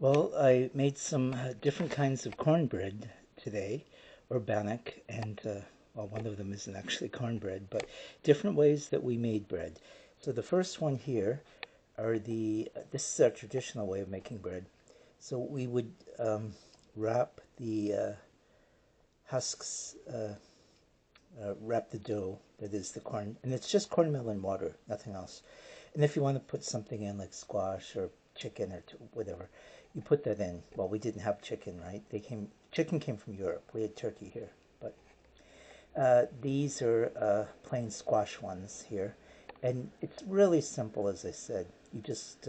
Well, I made some different kinds of cornbread today, or bannock, and well, one of them isn't actually cornbread, but different ways that we made bread. So the first one here are this is our traditional way of making bread. So we would wrap the husks, wrap the dough, that is the corn, and it's just cornmeal and water, nothing else. And if you want to put something in like squash or chicken or whatever, you put that in. Well, we didn't have chicken, right? Chicken came from Europe. We had turkey here, but these are plain squash ones here, and it's really simple, as I said. You just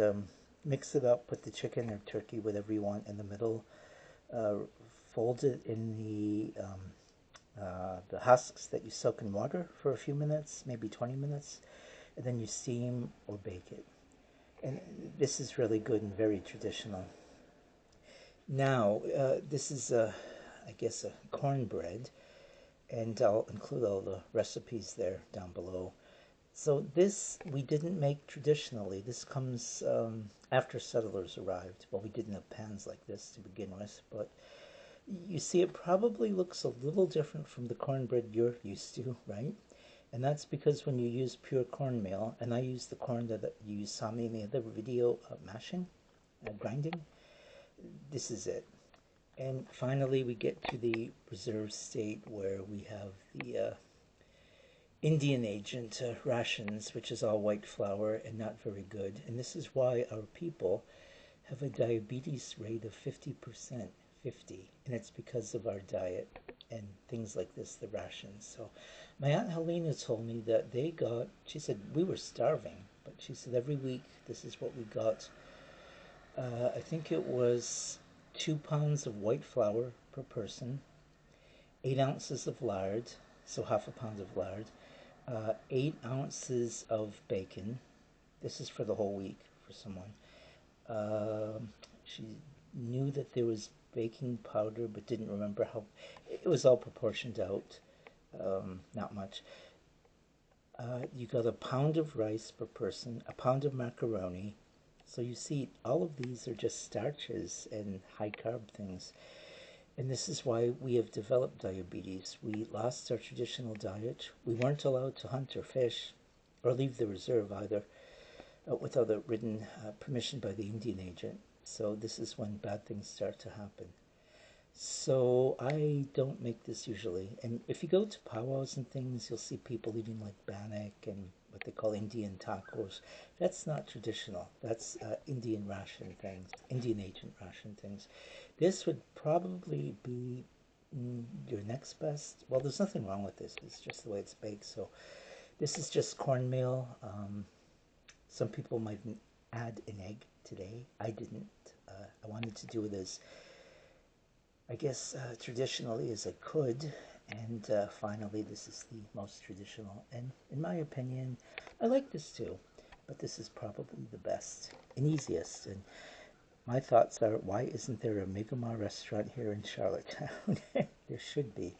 mix it up, put the chicken or turkey, whatever you want, in the middle, uh, fold it in the husks that you soak in water for a few minutes, maybe 20 minutes, and then you steam or bake it. And this is really good and very traditional. Now, this is, I guess, a cornbread, and I'll include all the recipes there down below. So this we didn't make traditionally. This comes after settlers arrived. Well, we didn't have pans like this to begin with, but you see it probably looks a little different from the cornbread you're used to, right? And that's because when you use pure cornmeal, and I use the corn that you saw me in the other video mashing, grinding, this is it. And finally, we get to the reserve state where we have the Indian agent rations, which is all white flour and not very good. And this is why our people have a diabetes rate of 50%, 50, and it's because of our diet and things like this, the rations. So my Aunt Helena told me that she said, we were starving, but she said every week this is what we got. I think it was 2 pounds of white flour per person, 8 ounces of lard, so half a pound of lard, 8 ounces of bacon. This is for the whole week for someone. She knew that there was baking powder, but didn't remember how. It was all proportioned out, not much. You got a pound of rice per person, a pound of macaroni. So you see, all of these are just starches and high carb things. And this is why we have developed diabetes. We lost our traditional diet. We weren't allowed to hunt or fish or leave the reserve either without a written permission by the Indian agent. So this is when bad things start to happen. So I don't make this usually. And if you go to powwows and things, you'll see people eating like bannock and what they call Indian tacos. That's not traditional. That's Indian ration things, Indian agent ration things. This would probably be your next best. Well, there's nothing wrong with this. It's just the way it's baked. So this is just cornmeal. Some people might add an egg today. I didn't. I wanted to do it as, I guess, traditionally as I could. And finally, this is the most traditional. And in my opinion, I like this too. But this is probably the best and easiest. And my thoughts are, why isn't there a Mi'kmaw restaurant here in Charlottetown? There should be.